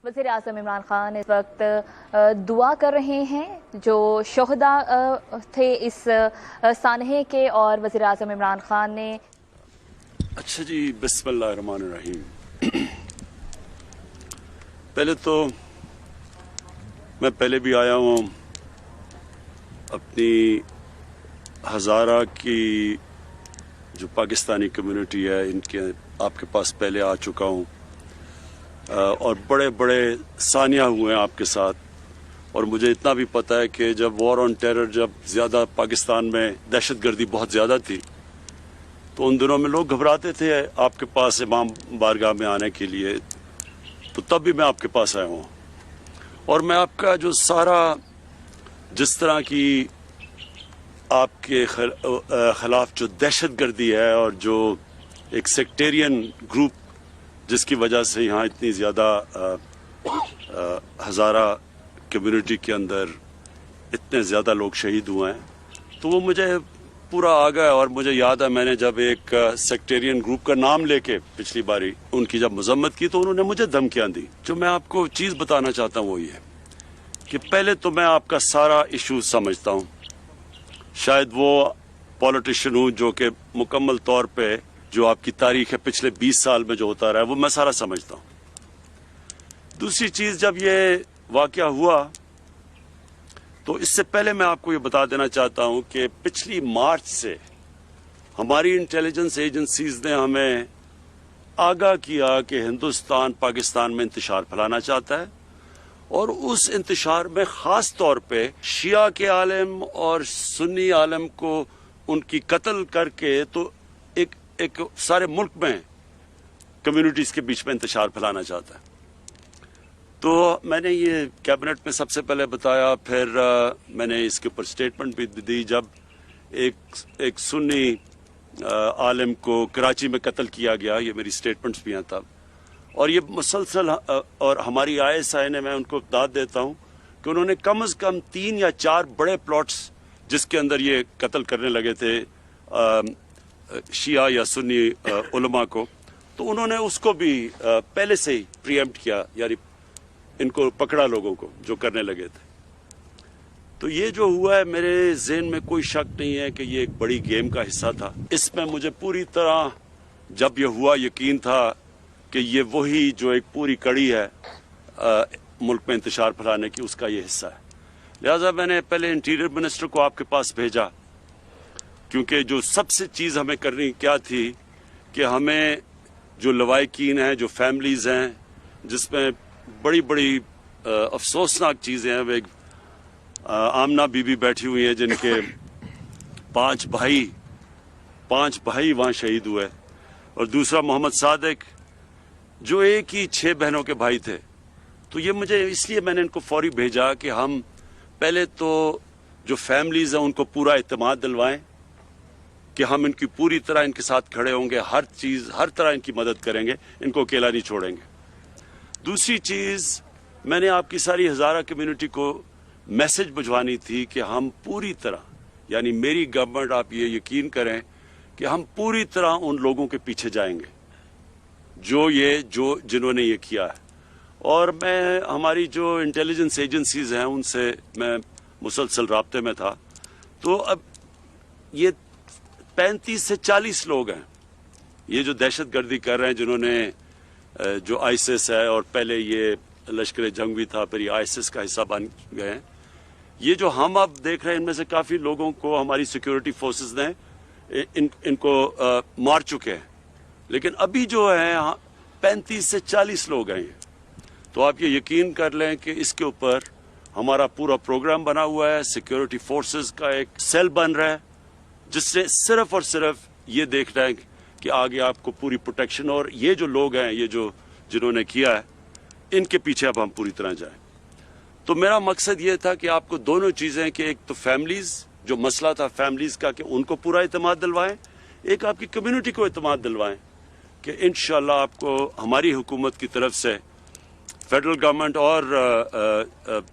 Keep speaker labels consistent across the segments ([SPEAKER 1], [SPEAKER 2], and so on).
[SPEAKER 1] وزیر اعظم عمران خان اس وقت دعا کر رہے ہیں جو شہداء تھے اس سانحے کے، اور وزیر اعظم عمران خان نے
[SPEAKER 2] اچھا جی، بسم اللہ الرحمن الرحیم۔ پہلے تو میں پہلے بھی آیا ہوں، اپنی ہزارہ کی جو پاکستانی کمیونٹی ہے ان کے آپ کے پاس پہلے آ چکا ہوں، اور بڑے بڑے ثانیہ ہوئے ہیں آپ کے ساتھ، اور مجھے اتنا بھی پتہ ہے کہ جب وار آن ٹیرر جب زیادہ پاکستان میں دہشت گردی بہت زیادہ تھی تو ان دنوں میں لوگ گھبراتے تھے آپ کے پاس امام بارگاہ میں آنے کے لیے، تو تب بھی میں آپ کے پاس آیا ہوں، اور میں آپ کا جو سارا جس طرح کی آپ کے خلاف جو دہشت گردی ہے اور جو ایک سیکٹیرین گروپ جس کی وجہ سے یہاں اتنی زیادہ ہزارہ کمیونٹی کے اندر اتنے زیادہ لوگ شہید ہوئے ہیں، تو وہ مجھے پورا آ گیا، اور مجھے یاد ہے میں نے جب ایک سیکٹیرین گروپ کا نام لے کے پچھلی باری ان کی جب مذمت کی تو انہوں نے مجھے دھمکیاں دی۔ جو میں آپ کو چیز بتانا چاہتا ہوں وہ یہ کہ پہلے تو میں آپ کا سارا ایشو سمجھتا ہوں، شاید وہ پولیٹیشین ہوں جو کہ مکمل طور پہ جو آپ کی تاریخ ہے پچھلے 20 سال میں جو ہوتا رہا ہے وہ میں سارا سمجھتا ہوں۔ دوسری چیز، جب یہ واقعہ ہوا تو اس سے پہلے میں آپ کو یہ بتا دینا چاہتا ہوں کہ پچھلی مارچ سے ہماری انٹیلیجنس ایجنسیز نے ہمیں آگاہ کیا کہ ہندوستان پاکستان میں انتشار پھیلانا چاہتا ہے، اور اس انتشار میں خاص طور پہ شیعہ کے عالم اور سنی عالم کو ان کی قتل کر کے تو ایک سارے ملک میں کمیونٹیز کے بیچ میں انتشار پھیلانا چاہتا ہے۔ تو میں نے یہ کیبنٹ میں سب سے پہلے بتایا، پھر میں نے اس کے اوپر سٹیٹمنٹ بھی دی جب ایک سنی عالم کو کراچی میں قتل کیا گیا، یہ میری سٹیٹمنٹس بھی ہیں تب، اور یہ مسلسل، اور ہماری ISI نے، میں ان کو داد دیتا ہوں کہ انہوں نے کم از کم 3 یا 4 بڑے پلاٹس جس کے اندر یہ قتل کرنے لگے تھے شیعہ یا سنی علماء کو، تو انہوں نے اس کو بھی پہلے سے ہی پریمپٹ کیا، یعنی ان کو پکڑا لوگوں کو جو کرنے لگے تھے۔ تو یہ جو ہوا ہے میرے ذہن میں کوئی شک نہیں ہے کہ یہ ایک بڑی گیم کا حصہ تھا، اس میں مجھے پوری طرح جب یہ ہوا یقین تھا کہ یہ وہی جو ایک پوری کڑی ہے ملک میں انتشار پھیلانے کی، اس کا یہ حصہ ہے۔ لہٰذا میں نے پہلے انٹیریئر منسٹر کو آپ کے پاس بھیجا، کیونکہ جو سب سے چیز ہمیں کرنی کیا تھی کہ ہمیں جو لوائقین ہیں، جو فیملیز ہیں جس میں بڑی بڑی افسوسناک چیزیں ہیں، وہ ایک آمنہ بی بی بیٹھی ہوئی ہیں جن کے 5 بھائی وہاں شہید ہوئے، اور دوسرا محمد صادق جو ایک ہی 6 بہنوں کے بھائی تھے۔ تو یہ مجھے اس لیے میں نے ان کو فوری بھیجا کہ ہم پہلے تو جو فیملیز ہیں ان کو پورا اعتماد دلوائیں کہ ہم ان کی پوری طرح ان کے ساتھ کھڑے ہوں گے، ہر طرح ان کی مدد کریں گے، ان کو اکیلا نہیں چھوڑیں گے۔ دوسری چیز، میں نے آپ کی ساری ہزارہ کمیونٹی کو میسج بھجوانی تھی کہ ہم پوری طرح، یعنی میری گورنمنٹ، آپ یہ یقین کریں کہ ہم پوری طرح ان لوگوں کے پیچھے جائیں گے جنہوں نے یہ کیا ہے، اور میں ہماری جو انٹیلیجنس ایجنسیز ہیں ان سے میں مسلسل رابطے میں تھا، تو اب یہ 35 سے 40 لوگ ہیں یہ جو دہشت گردی کر رہے ہیں، جنہوں نے جو ISIS ہے، اور پہلے یہ لشکر جنگ بھی تھا، پھر یہ ISIS کا حصہ بن گئے ہیں۔ یہ جو ہم اب دیکھ رہے ہیں ان میں سے کافی لوگوں کو ہماری سیکیورٹی فورسز نے ان کو مار چکے ہیں، لیکن ابھی جو ہے 35 سے 40 لوگ ہیں۔ تو آپ یہ یقین کر لیں کہ اس کے اوپر ہمارا پورا پروگرام بنا ہوا ہے، سیکیورٹی فورسز کا ایک سیل بن رہا ہے جس سے صرف اور صرف یہ دیکھنا ہے کہ آگے آپ کو پوری پروٹیکشن، اور یہ جو لوگ ہیں، یہ جنہوں نے کیا ہے، ان کے پیچھے اب ہم پوری طرح جائیں۔ تو میرا مقصد یہ تھا کہ آپ کو دونوں چیزیں، کہ ایک تو فیملیز، جو مسئلہ تھا فیملیز کا، کہ ان کو پورا اعتماد دلوائیں، ایک آپ کی کمیونٹی کو اعتماد دلوائیں کہ انشاءاللہ آپ کو ہماری حکومت کی طرف سے، فیڈرل گورنمنٹ اور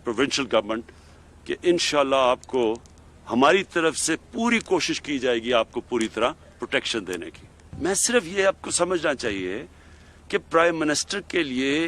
[SPEAKER 2] پروونشل گورنمنٹ، کہ انشاءاللہ آپ کو ہماری طرف سے پوری کوشش کی جائے گی آپ کو پوری طرح پروٹیکشن دینے کی۔ میں صرف یہ آپ کو سمجھنا چاہیے کہ پرائم منسٹر کے لیے